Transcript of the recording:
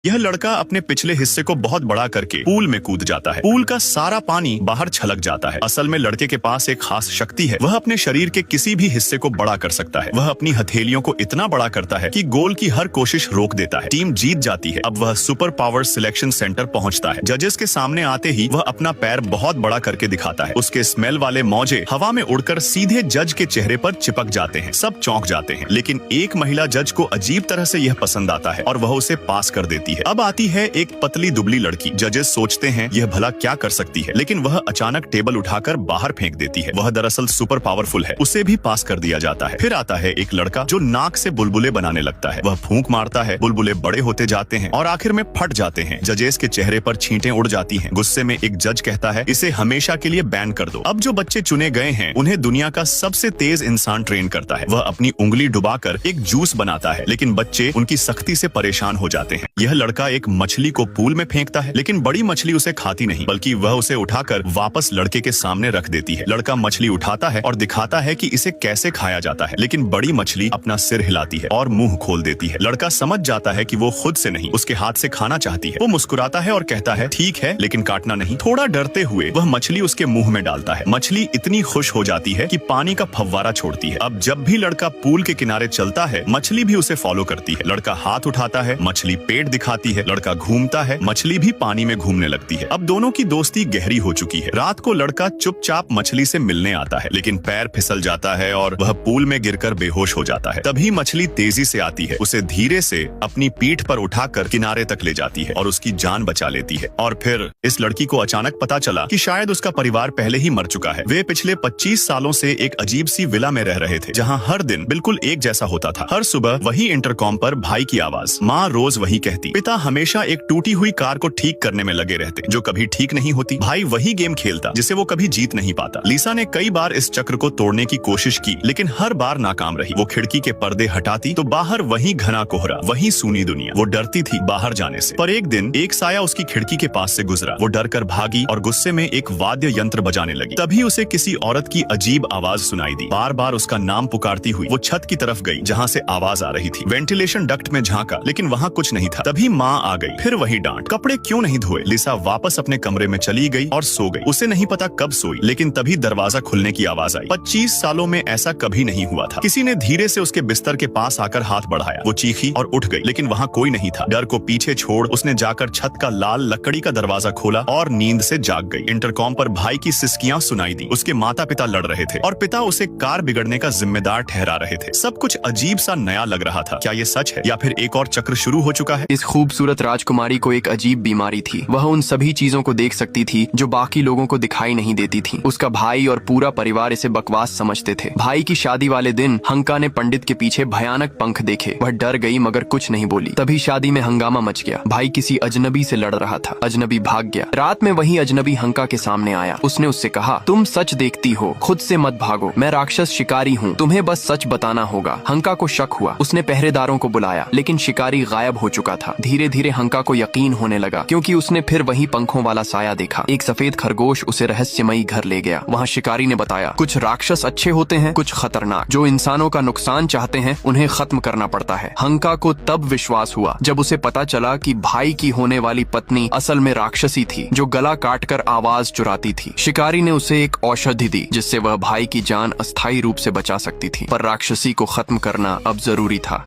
यह लड़का अपने पिछले हिस्से को बहुत बड़ा करके पूल में कूद जाता है। पूल का सारा पानी बाहर छलक जाता है। असल में लड़के के पास एक खास शक्ति है। वह अपने शरीर के किसी भी हिस्से को बड़ा कर सकता है। वह अपनी हथेलियों को इतना बड़ा करता है कि गोल की हर कोशिश रोक देता है। टीम जीत जाती है। अब वह सुपर पावर सिलेक्शन सेंटर पहुंचता है। जजेस के सामने आते ही वह अपना पैर बहुत बड़ा करके दिखाता है। उसके स्मेल वाले मौजे हवा में उड़कर सीधे जज के चेहरे पर चिपक जाते हैं। सब चौंक जाते हैं, लेकिन एक महिला जज को अजीब तरह से यह पसंद आता है और वह उसे पास कर देती है। अब आती है एक पतली दुबली लड़की। जजेस सोचते हैं यह भला क्या कर सकती है, लेकिन वह अचानक टेबल उठाकर बाहर फेंक देती है। वह दरअसल सुपर पावरफुल है। उसे भी पास कर दिया जाता है। फिर आता है एक लड़का जो नाक से बुलबुले बनाने लगता है। वह फूंक मारता है, बुलबुले बड़े होते जाते हैं और आखिर में फट जाते हैं। जजेस के चेहरे पर छींटें उड़ जाती हैं। गुस्से में एक जज कहता है इसे हमेशा के लिए बैन कर दो। अब जो बच्चे चुने गए हैं उन्हें दुनिया का सबसे तेज इंसान ट्रेन करता है। वह अपनी उंगली डुबाकर एक जूस बनाता है, लेकिन बच्चे उनकी सख्ती से परेशान हो जाते हैं। यह लड़का एक मछली को पूल में फेंकता है, लेकिन बड़ी मछली उसे खाती नहीं, बल्कि वह उसे उठाकर वापस लड़के के सामने रख देती है। लड़का मछली उठाता है और दिखाता है कि इसे कैसे खाया जाता है, लेकिन बड़ी मछली अपना सिर हिलाती है और मुंह खोल देती है। लड़का समझ जाता है कि वो खुद से नहीं, उसके हाथ से खाना चाहती है। वो मुस्कुराता है और कहता है ठीक है, लेकिन काटना नहीं। थोड़ा डरते हुए वह मछली उसके मुंह में डालता है। मछली इतनी खुश हो जाती है कि पानी का फव्वारा छोड़ती है। अब जब भी लड़का पूल के किनारे चलता है, मछली भी उसे फॉलो करती है। लड़का हाथ उठाता है, मछली पेट दिखाती है। लड़का घूमता है, मछली भी पानी में घूमने लगती है। अब दोनों की दोस्ती गहरी हो चुकी है। रात को लड़का चुपचाप मछली से मिलने आता है, लेकिन पैर फिसल जाता है और वह पूल में गिरकर बेहोश हो जाता है। तभी मछली तेजी से आती है, उसे धीरे से अपनी पीठ पर उठाकर किनारे तक ले जाती है और उसकी जान बचा लेती है। और फिर इस लड़की को अचानक पता चला कि शायद उसका परिवार पहले ही मर चुका है। वे पिछले 25 सालों से एक अजीब सी विला में रह रहे थे, जहाँ हर दिन बिल्कुल एक जैसा होता था। हर सुबह वही इंटरकॉम पर भाई की आवाज, माँ रोज वही कहती, पिता हमेशा एक टूटी हुई कार को ठीक करने में लगे रहते जो कभी ठीक नहीं होती। भाई वही गेम खेलता जिसे वो कभी जीत नहीं पाता। लिसा ने कई बार इस चक्र को तोड़ने की कोशिश की, लेकिन हर बार नाकाम रही। वो खिड़की के पर्दे हटाती तो बाहर वही घना कोहरा, वही सूनी दुनिया। वो डरती थी बाहर जाने से। पर एक दिन एक साया उसकी खिड़की के पास से गुजरा। वो डर कर भागी और गुस्से में एक वाद्य यंत्र बजाने लगी। तभी उसे किसी औरत की अजीब आवाज सुनाई दी। बार बार उसका नाम पुकारती हुई वो छत की तरफ गई जहाँ से आवाज आ रही थी। वेंटिलेशन डक्ट में झांका, लेकिन वहाँ कुछ नहीं था। तभी माँ आ गई। फिर वही डांट, कपड़े क्यों नहीं धोए। लिसा वापस अपने कमरे में चली गई और सो गई। उसे नहीं पता कब सोई, लेकिन तभी दरवाजा खुलने की आवाज आई। 25 सालों में ऐसा कभी नहीं हुआ था। किसी ने धीरे से उसके बिस्तर के पास आकर हाथ बढ़ाया। वो चीखी और उठ गई, लेकिन वहाँ कोई नहीं था। डर को पीछे छोड़ उसने जाकर छत का लाल लकड़ी का दरवाजा खोला और नींद से जाग गई। इंटरकॉम पर भाई की सिसकियां सुनाई दी। उसके माता पिता लड़ रहे थे और पिता उसे कार बिगड़ने का जिम्मेदार ठहरा रहे थे। सब कुछ अजीब सा नया लग रहा था। क्या ये सच है या फिर एक और चक्र शुरू हो चुका है? इस खूबसूरत राजकुमारी को एक अजीब बीमारी थी। वह उन सभी चीजों को देख सकती थी जो बाकी लोगों को दिखाई नहीं देती थी। उसका भाई और पूरा परिवार इसे बकवास समझते थे। भाई की शादी वाले दिन हंका ने पंडित के पीछे भयानक पंख देखे। वह डर गई मगर कुछ नहीं बोली। तभी शादी में हंगामा मच गया। भाई किसी अजनबी से लड़ रहा था। अजनबी भाग गया। रात में वही अजनबी हंका के सामने आया। उसने उससे कहा, तुम सच देखती हो, खुद से मत भागो। मैं राक्षस शिकारी हूँ, तुम्हें बस सच बताना होगा। हंका को शक हुआ। उसने पहरेदारों को बुलाया, लेकिन शिकारी गायब हो चुका था। धीरे धीरे हंका को यकीन होने लगा, क्योंकि उसने फिर वही पंखों वाला साया देखा। एक सफेद खरगोश उसे रहस्यमयी घर ले गया। वहाँ शिकारी ने बताया, कुछ राक्षस अच्छे होते हैं, कुछ खतरनाक। जो इंसानों का नुकसान चाहते हैं उन्हें खत्म करना पड़ता है। हंका को तब विश्वास हुआ जब उसे पता चला कि भाई की होने वाली पत्नी असल में राक्षसी थी, जो गला काटकर आवाज चुराती थी। शिकारी ने उसे एक औषधि दी जिससे वह भाई की जान अस्थायी रूप से बचा सकती थी, पर राक्षसी को खत्म करना अब जरूरी था।